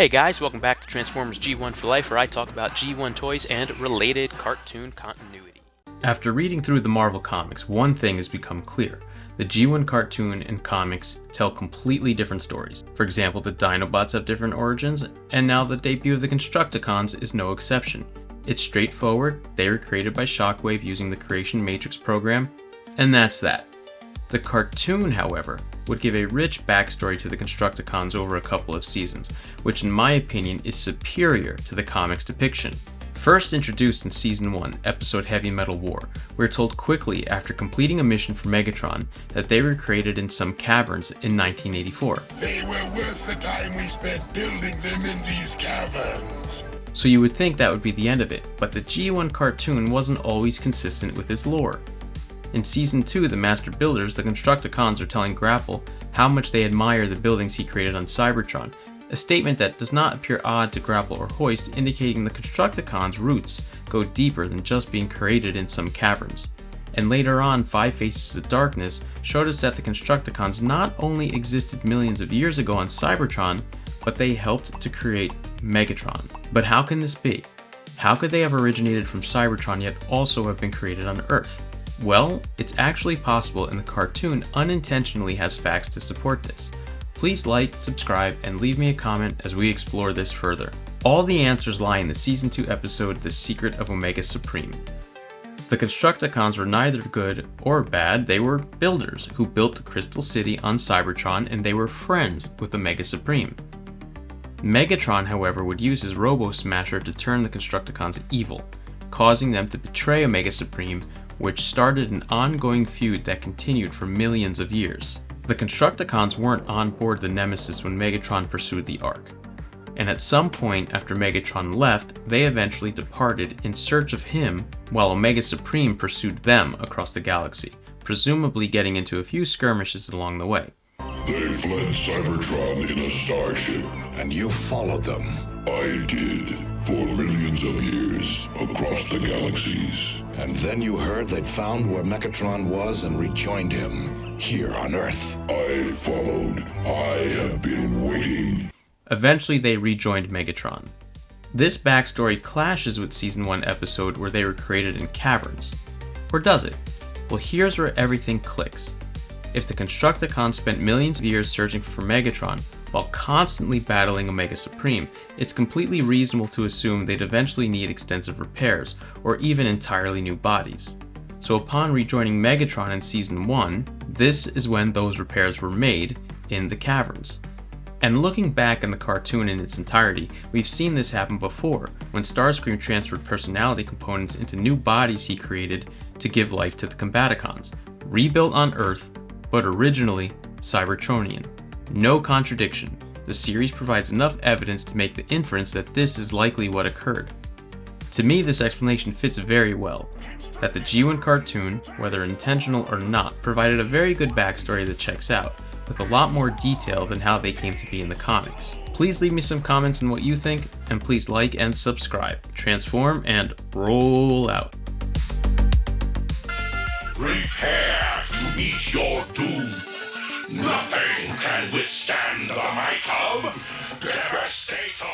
Hey guys, welcome back to Transformers G1 for Life, where I talk about G1 toys and related cartoon continuity. After reading through the Marvel comics, one thing has become clear. The G1 cartoon and comics tell completely different stories. For example, the Dinobots have different origins, and now the debut of the Constructicons is no exception. It's straightforward, they were created by Shockwave using the Creation Matrix program, and that's that. The cartoon, however, would give a rich backstory to the Constructicons over a couple of seasons, which in my opinion is superior to the comics depiction. First introduced in Season 1, episode Heavy Metal War, we're told quickly after completing a mission for Megatron that they were created in some caverns in 1984. They were worth the time we spent building them in these caverns. So you would think that would be the end of it, but the G1 cartoon wasn't always consistent with its lore. In Season 2, the Master Builders, the Constructicons, are telling Grapple how much they admire the buildings he created on Cybertron, a statement that does not appear odd to Grapple or Hoist, indicating the Constructicons' roots go deeper than just being created in some caverns. And later on, Five Faces of Darkness showed us that the Constructicons not only existed millions of years ago on Cybertron, but they helped to create Megatron. But how can this be? How could they have originated from Cybertron yet also have been created on Earth? Well, it's actually possible, and the cartoon unintentionally has facts to support this. Please like, subscribe, and leave me a comment as we explore this further. All the answers lie in the Season 2 episode The Secret of Omega Supreme. The Constructicons were neither good or bad, they were builders who built the Crystal City on Cybertron, and they were friends with Omega Supreme. Megatron, however, would use his Robo Smasher to turn the Constructicons evil, causing them to betray Omega Supreme, which started an ongoing feud that continued for millions of years. The Constructicons weren't on board the Nemesis when Megatron pursued the Ark, and at some point after Megatron left, they eventually departed in search of him while Omega Supreme pursued them across the galaxy, presumably getting into a few skirmishes along the way. They fled Cybertron in a starship. And you followed them. I did, for millions of years, across the galaxies. And then you heard they'd found where Megatron was and rejoined him, here on Earth. I followed. I have been waiting. Eventually they rejoined Megatron. This backstory clashes with Season 1 episode where they were created in caverns. Or does it? Well, here's where everything clicks. If the Constructicons spent millions of years searching for Megatron while constantly battling Omega Supreme, it's completely reasonable to assume they'd eventually need extensive repairs, or even entirely new bodies. So upon rejoining Megatron in Season 1, this is when those repairs were made in the caverns. And looking back on the cartoon in its entirety, we've seen this happen before, when Starscream transferred personality components into new bodies he created to give life to the Combaticons, rebuilt on Earth, but originally Cybertronian. No contradiction. The series provides enough evidence to make the inference that this is likely what occurred. To me, this explanation fits very well, that the G1 cartoon, whether intentional or not, provided a very good backstory that checks out, with a lot more detail than how they came to be in the comics. Please leave me some comments on what you think, and please like and subscribe. Transform and roll out. Prepare to meet your doom. Nothing can withstand the might of Devastator!